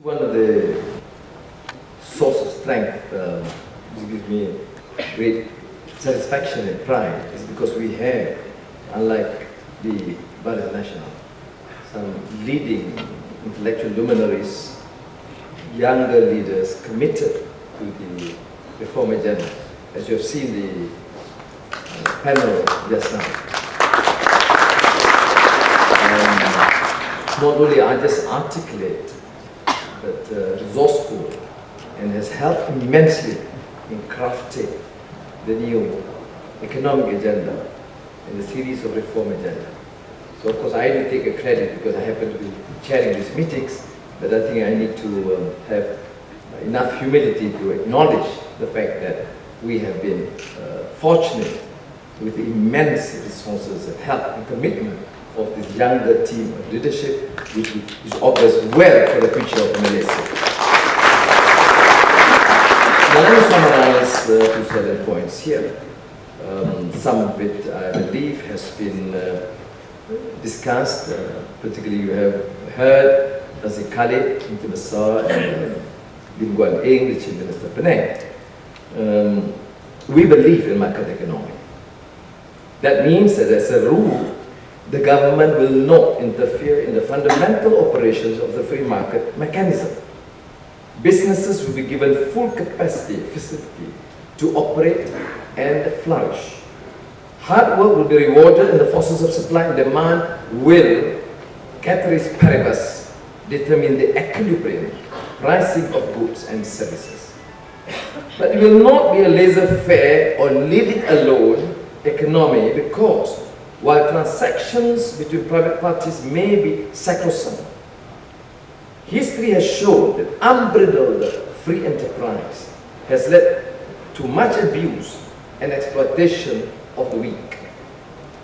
One of the source of strength, which gives me great satisfaction and pride, is because we have, unlike the Bharat National, some leading intellectual luminaries, younger leaders committed to the reform agenda, as you have seen the panel just now. Not only are just articulate, but resourceful, and has helped immensely in crafting the new economic agenda and the series of reform agenda. So of course I do take a credit because I happen to be chairing these meetings, but I think I need to have enough humility to acknowledge the fact that we have been fortunate with the immense resources and help and commitment of this younger team of leadership, which augurs well for the future of Malaysia. Now let me summarize 2 7 points here. Some of it, I believe, has been discussed. Particularly, you have heard Nazir Khalid, Menteri Besar, and Lim Guan Eng, the Chief Minister Penang. We believe in market economy. That means that as a rule, the government will not interfere in the fundamental operations of the free market mechanism. Businesses will be given full capacity, facility to operate and flourish. Hard work will be rewarded and the forces of supply and demand will, ceteris paribus, determine the equilibrium pricing of goods and services. But it will not be a laissez-faire or leave it alone economy, because while transactions between private parties may be sacrosanct, history has shown that unbridled free enterprise has led to much abuse and exploitation of the weak.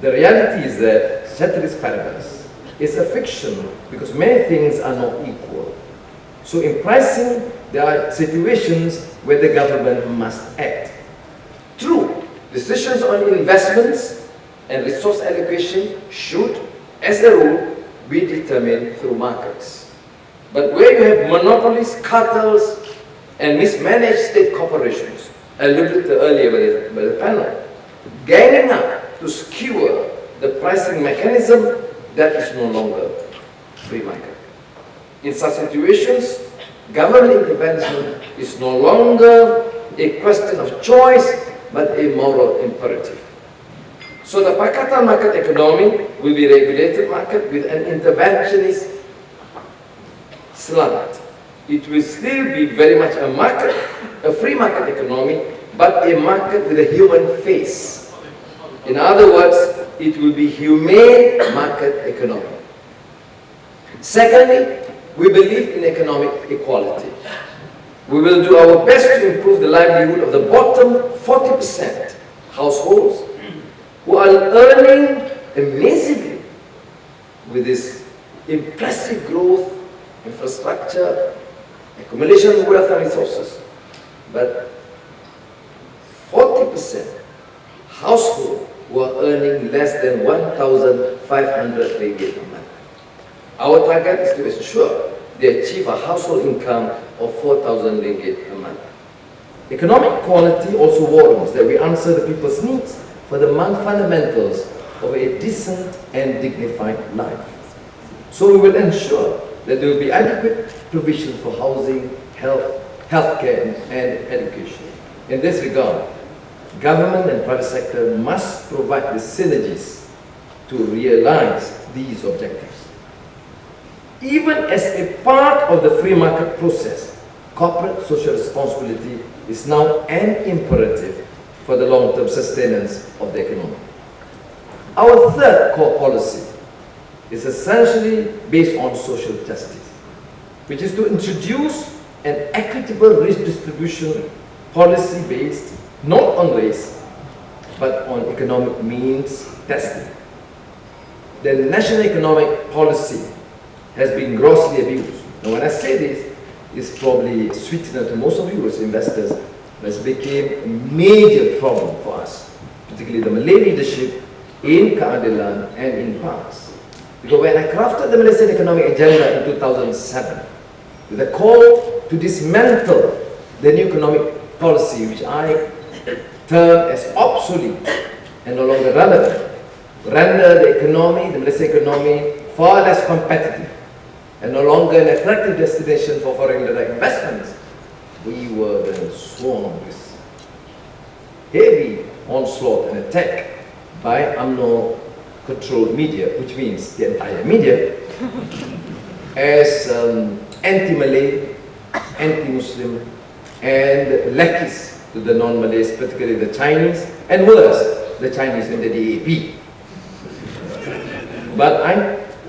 The reality is that ceteris paribus is a fiction because many things are not equal. So in pricing, there are situations where the government must act. True, decisions on investments and resource allocation should, as a rule, be determined through markets. But where you have monopolies, cartels, and mismanaged state corporations, alluded to earlier by the panel, ganging up to skewer the pricing mechanism, that is no longer free market. In such situations, government intervention is no longer a question of choice, but a moral imperative. So the Pakatan market economy will be a regulated market with an interventionist slant. It will still be very much a market, a free market economy, but a market with a human face. In other words, it will be humane market economy. Secondly, we believe in economic equality. We will do our best to improve the livelihood of the bottom 40% households who are earning amazingly with this impressive growth, infrastructure, accumulation of wealth and resources. But 40% households who are earning less than 1,500 ringgit a month. Our target is to ensure they achieve a household income of 4,000 ringgit a month. Economic equality also warrants that we answer the people's needs for the fundamentals of a decent and dignified life. So we will ensure that there will be adequate provision for housing, healthcare, and education. In this regard, government and private sector must provide the synergies to realize these objectives. Even as a part of the free market process, corporate social responsibility is now an imperative for the long-term sustenance of the economy. Our third core policy is essentially based on social justice, which is to introduce an equitable redistribution policy based not on race, but on economic means testing. The national economic policy has been grossly abused. Now when I say this, it's probably sweetener to most of you as investors, but it became a major problem for us, particularly the Malay leadership in keadilan and in PAS. Because when I crafted the Malaysian economic agenda in 2007, with a call to dismantle the new economic policy, which I term as obsolete and no longer relevant, render the economy, the Malaysian economy, far less competitive and no longer an attractive destination for foreign direct investments. We were then sworn with heavy onslaught and attack by UMNO-controlled media, which means the entire media, as anti-Malay, anti-Muslim, and lackeys to the non-Malays, particularly the Chinese, and worse, the Chinese in the DAP. But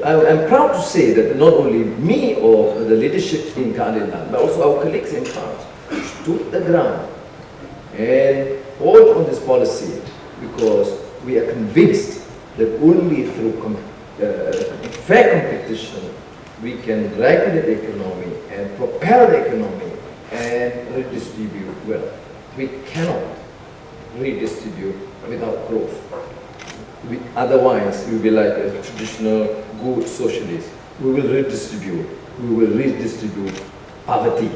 I'm proud to say that not only me or the leadership in Kuala, but also our colleagues in charge stood the ground and fought on this policy, because we are convinced that only through fair competition we can regulate the economy and propel the economy and redistribute wealth. We cannot redistribute without growth. Otherwise, we will be like a traditional good socialist. We will redistribute poverty.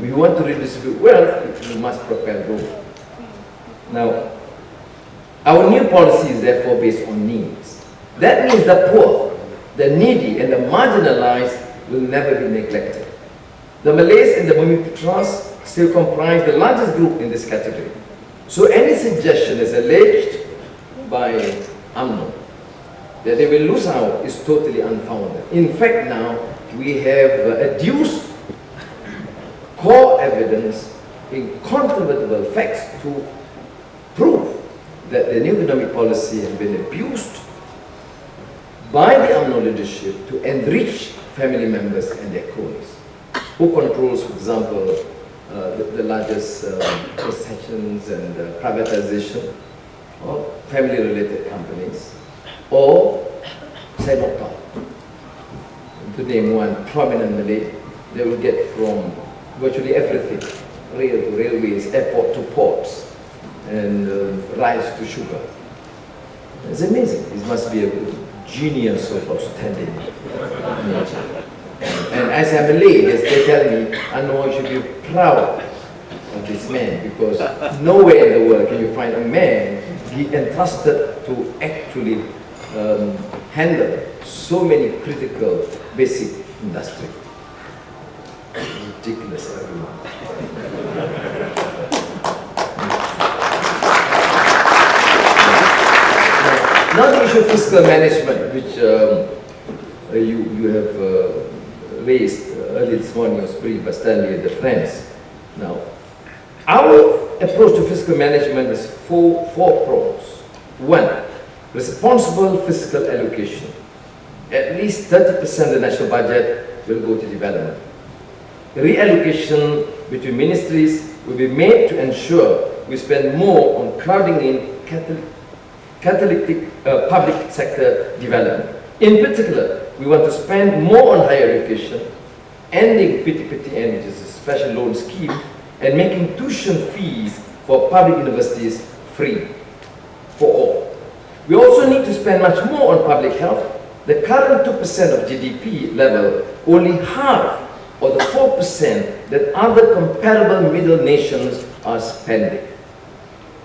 We want to redistribute wealth, we must propel growth. Now, our new policy is therefore based on needs. That means the poor, the needy, and the marginalized will never be neglected. The Malays and the Bumiputras still comprise the largest group in this category. So any suggestion as alleged by UMNO that they will lose out is totally unfounded. In fact, now we have adduced core evidence, incontrovertible facts to prove that the new economic policy has been abused by the UMNO leadership to enrich family members and their cronies. Who controls, for example, the largest concessions and privatization of family-related companies, or saya not tahu, to name one prominent Malay, they will get from virtually everything, rail to railways, airport to ports, and rice to sugar. It's amazing. It must be a genius of outstanding nature. And as I'm Malay, they tell me, Anwar, you should be proud of this man, because nowhere in the world can you find a man entrusted to actually handle so many critical basic industry. Ridiculous, everyone. Now the issue of fiscal management, which you have raised early this morning, was briefed by Stanley and the friends. Now, our approach to fiscal management is four prongs. One, responsible fiscal allocation. At least 30% of the national budget will go to development. Reallocation between ministries will be made to ensure we spend more on crowding in catalytic public sector development. In particular, we want to spend more on higher education, ending PTPTN, which is a special loan scheme, and making tuition fees for public universities free for all. We also need to spend much more on public health. The current 2% of GDP level, only half of the 4% that other comparable middle nations are spending.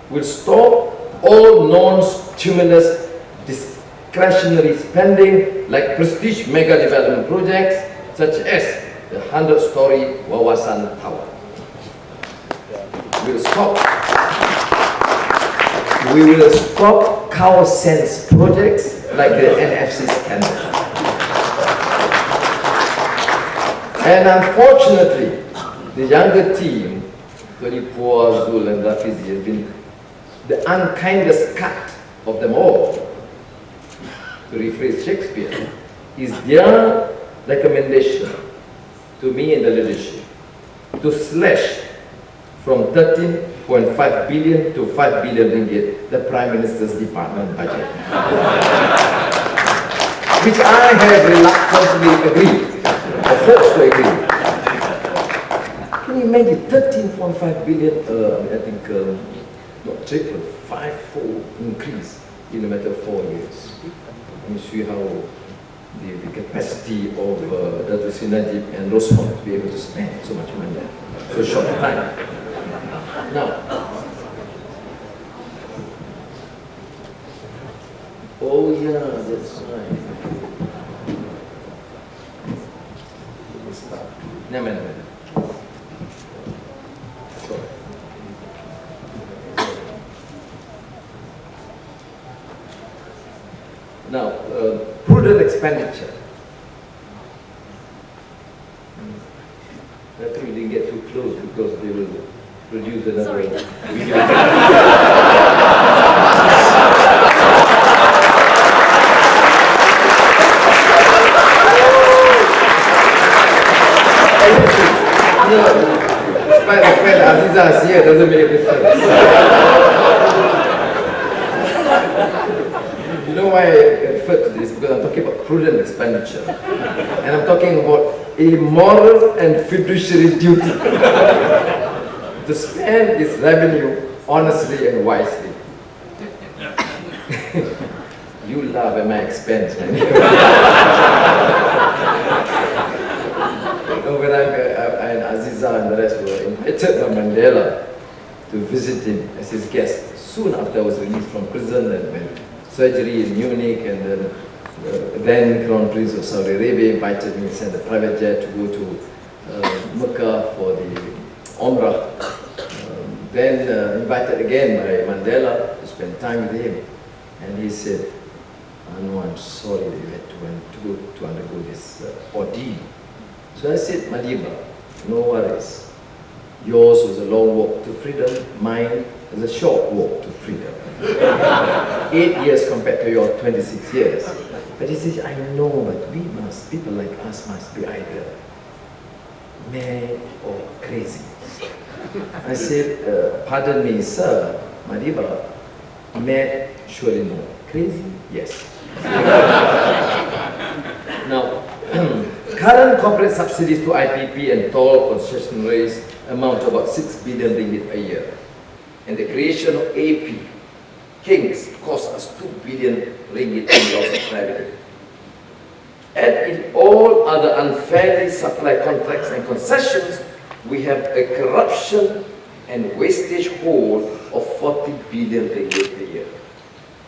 We'll stop all non-stimulus discretionary spending like prestige mega development projects such as the 100-story Wawasan Tower. We will stop cow sense projects like the NFC scandal. And unfortunately, the younger team, Tony Poor, Zul and Rafizi, have been the unkindest cut of them all. To rephrase Shakespeare, is their recommendation to me and the leadership to slash from 13.5 billion to 5 billion ringgit the Prime Minister's department budget, which I have reluctantly agreed, or forced to agree. Can you imagine 13.5 billion, I think, not triple, 5-fold increase in a matter of 4 years. You see how the capacity of Dr. Sri Najib and Rosmond to be able to spend so much money in so short a time. Now, oh yeah, that's right. Never mind. Sorry. Now, prudent expenditure. I think we didn't get too close because they will produce another video. No, despite the fact Aziza is here doesn't make a difference. You know why I refer to this? Because I'm talking about prudent expenditure. And I'm talking about a moral and fiduciary duty to spend its revenue honestly and wisely. You laugh at my expense, man. When and Aziza and the rest were invited by Mandela to visit him as his guest soon after I was released from prison and went surgery in Munich, and then Crown Prince of Saudi Arabia invited me, sent a private jet to go to Mecca for the Umrah. Then invited again by Mandela to spend time with him, and he said, "Anwar, I'm sorry that you had to undergo this ordeal." So I said, "Madiba, no worries. Yours was a long walk to freedom, mine was a short walk to freedom. 8 years compared to your 26 years. But he says, I know, but people like us must be either mad or crazy." I said, "Pardon me, sir, Madiba, mad, surely no. Crazy, yes." Now, current corporate subsidies to IPP and toll concession rates amount to about 6 billion ringgit a year. And the creation of AP, Kings, cost us 2 billion ringgit in loss of revenue. And in all other unfairly supplied contracts and concessions, we have a corruption and wastage hole of 40 billion ringgit a year.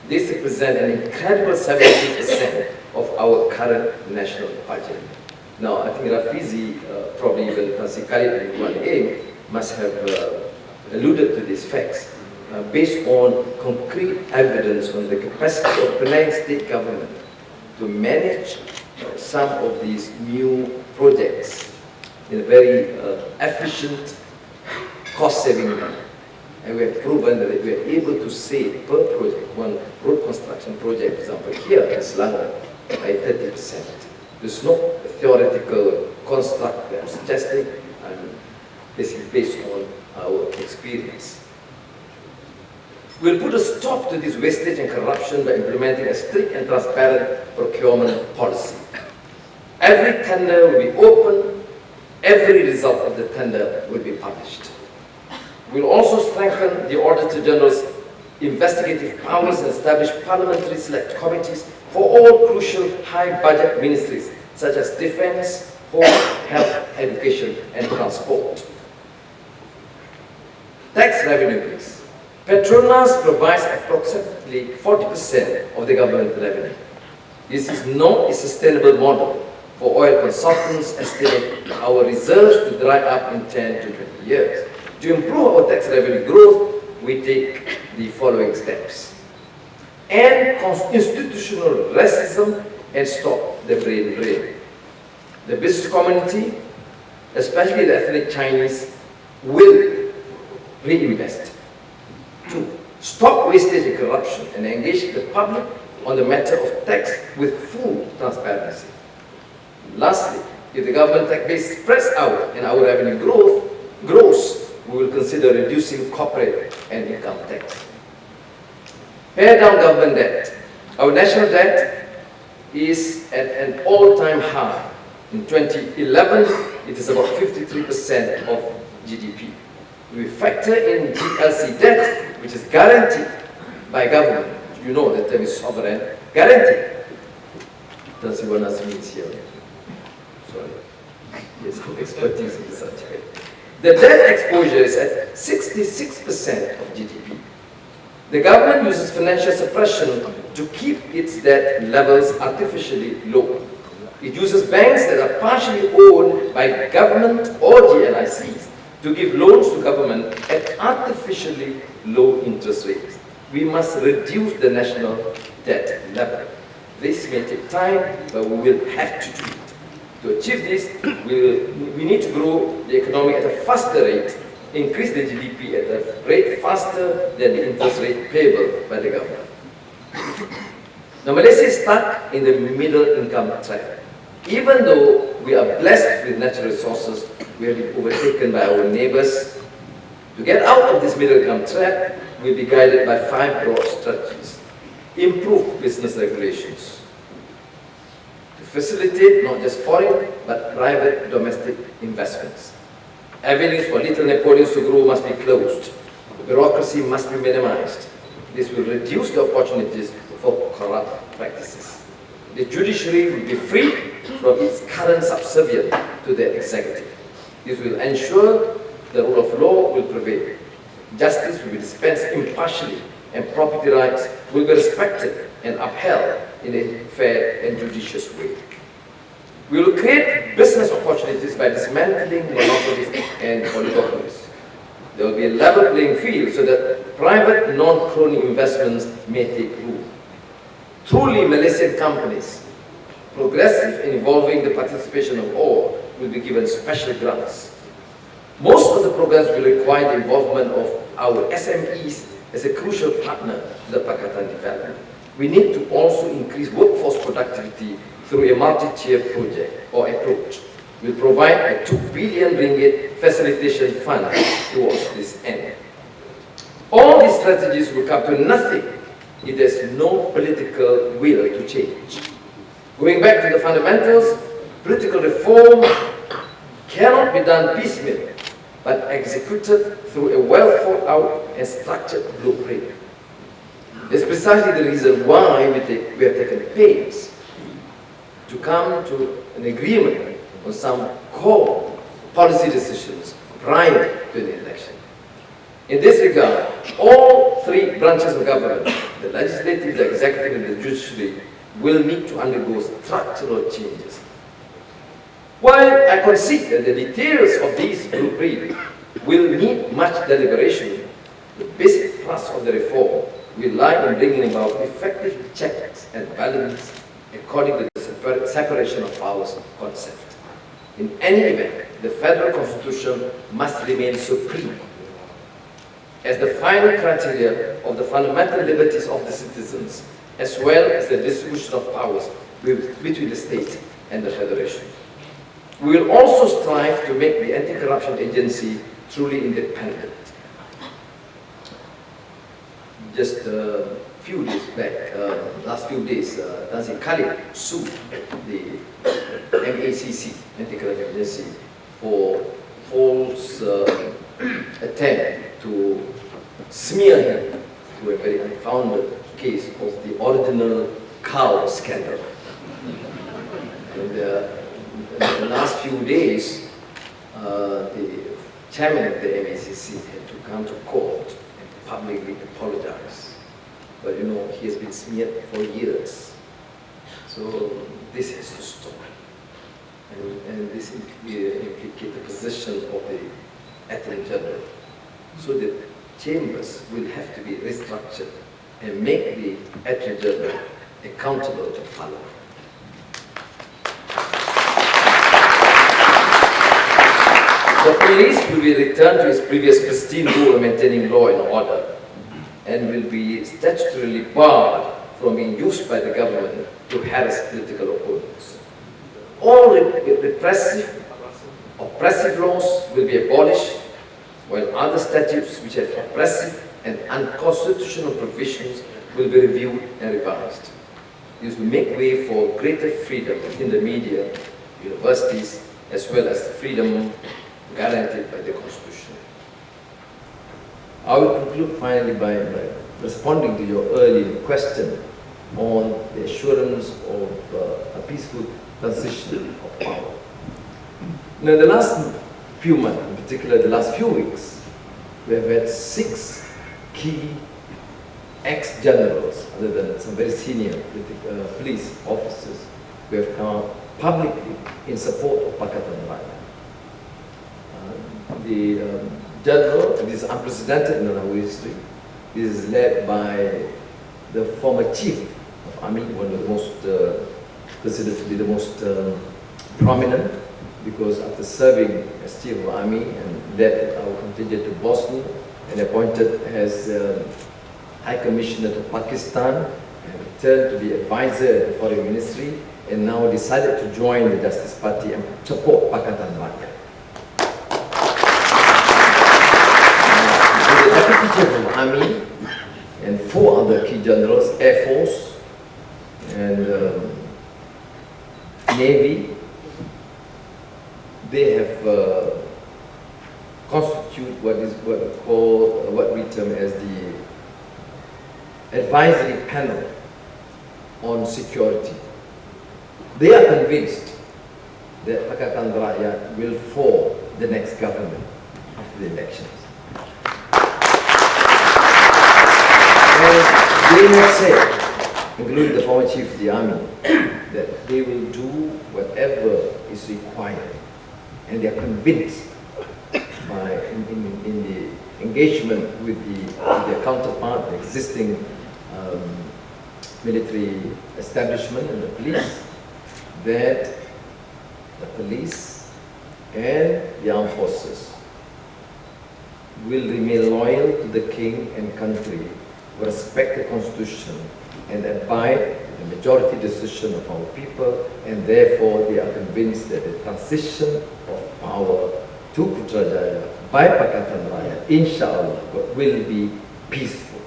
This represents an incredible 70% of our current national budget. Now, I think Rafizi, probably even Tansi Khalid and Yuan A, must have alluded to these facts based on concrete evidence on the capacity of Penang state government to manage some of these new projects in a very efficient, cost-saving manner. And we have proven that we are able to save per project, one road construction project, for example, here in Selangor, by 30%. There's no theoretical construct that I'm suggesting, and this is based on our experience. We'll put a stop to this wastage and corruption by implementing a strict and transparent procurement policy. Every tender will be open, every result of the tender will be published. We'll also strengthen the Auditor General's investigative powers and establish parliamentary select committees for all crucial high-budget ministries such as defense, home, health, education, and transport. Tax revenue base. Petronas provides approximately 40% of the government revenue. This is not a sustainable model. For oil consultants estimate our reserves to dry up in 10 to 20 years. To improve our tax revenue growth, we take the following steps. End institutional racism and stop the brain drain. The business community, especially the ethnic Chinese, will reinvest. 2. Stop wastage and corruption and engage the public on the matter of tax with full transparency. Lastly, if the government tax base spreads out and our revenue grows, we will consider reducing corporate and income tax. Pare down government debt. Our national debt is at an all-time high. In 2011, it is about 53% of GDP. We factor in GLC debt, which is guaranteed by government. You know the term is sovereign, guaranteed. Tansiwan Azmi is here. Sorry. He has some expertise in the subject. The debt exposure is at 66% of GDP. The government uses financial suppression to keep its debt levels artificially low. It uses banks that are partially owned by government or GNICs to give loans to government at artificially low interest rates. We must reduce the national debt level. This may take time, but we will have to do it. To achieve this, we need to grow the economy at a faster rate, increase the GDP at a rate faster than the interest rate payable by the government. Now, Malaysia is stuck in the middle income trap. Even though we are blessed with natural resources, we have been overtaken by our neighbors. To get out of this middle income trap, we'll be guided by 5 broad strategies. Improve business regulations. To facilitate not just foreign, but private domestic investments. Avenues for little Napoleons to grow must be closed. Bureaucracy must be minimized. This will reduce the opportunities for corrupt practices. The judiciary will be free from its current subservience to the executive. This will ensure the rule of law will prevail. Justice will be dispensed impartially, and property rights will be respected and upheld in a fair and judicious way. We will create business opportunities by dismantling monopolies and oligopolies. There will be a level playing field so that private non-crony investments may take root. Truly Malaysian companies, progressive and involving the participation of all, will be given special grants. Most of the programs will require the involvement of our SMEs as a crucial partner to the Pakatan development. We need to also increase workforce productivity through a multi-tier project or approach. We'll provide a 2 billion ringgit facilitation fund towards this end. All these strategies will come to nothing if there's no political will to change. Going back to the fundamentals, political reform cannot be done piecemeal, but executed through a well-thought-out and structured blueprint. That's precisely the reason why we have taken pains to come to an agreement on some core policy decisions prior to the election. In this regard, all 3 branches of government, the legislative, the executive, and the judiciary, will need to undergo structural changes. While I concede that the details of these blueprints will need much deliberation, the basic thrust of the reform will lie in bringing about effective checks and balances according to the separation of powers concept. In any event, the federal constitution must remain supreme as the final criteria of the fundamental liberties of the citizens, as well as the distribution of powers between the state and the federation. We will also strive to make the anti-corruption agency truly independent. Just a few days back, last few days, Tan Sri Khalid sued the MACC, Anti-Corruption Agency, for false attempt to smear him through a very unfounded case of the original cow scandal. And in the last few days, the chairman of the MACC had to come to court and publicly apologize. But you know, he has been smeared for years. So this has to stop. And this implicates the position of the Attorney General. So the chambers will have to be restructured and make the Attorney General accountable to Parliament. The police will be returned to its previous pristine role of maintaining law and order, and will be statutorily barred from being used by the government to harass political opponents. All oppressive laws will be abolished, while other statutes which have oppressive and unconstitutional provisions will be reviewed and revised. This will make way for greater freedom in the media, universities, as well as freedom guaranteed by the Constitution. I will conclude finally by responding to your earlier question on the assurance of a peaceful peaceful transition of power. Now, the last few months, in particular the last few weeks, we have had 6 key ex-generals, other than some very senior police officers, who have come out publicly in support of Pakatan Rakyat. The general, and this is unprecedented in our history, this is led by the former chief of army, one of the most, considered to be the most prominent, because after serving as chief of army and led our contingent to Bosnia and appointed as High Commissioner to Pakistan and returned to be advisor at the Foreign Ministry, and now decided to join the Justice Party and support Pakatan Rakyat. The Deputy Chief of Army and 4 other key generals, Air Force and Navy, they have constitute what we term as the advisory panel on security. They are convinced that Pakatan Rakyat will form the next government after the elections. And they have said, including the former chief of the army, that they will do whatever is required. And they are convinced by in the engagement with their counterpart, the existing military establishment and the police, that the police and the armed forces will remain loyal to the king and country, respect the constitution, and abide the majority decision of our people, and therefore they are convinced that the transition of power to Putrajaya by Pakatan Rakyat, inshallah, will be peaceful.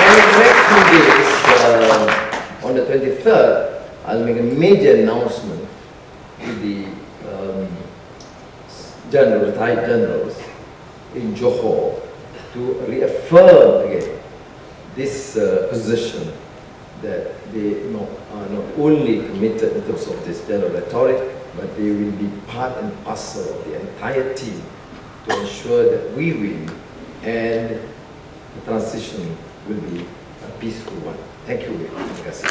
And in the next few days, on the 23rd, I'll make a major announcement to the retired generals in Johor to reaffirm again this position that they are not only committed in terms of this general rhetoric, but they will be part and parcel of the entire team to ensure that we win and the transition will be a peaceful one. Thank you. Terima kasih.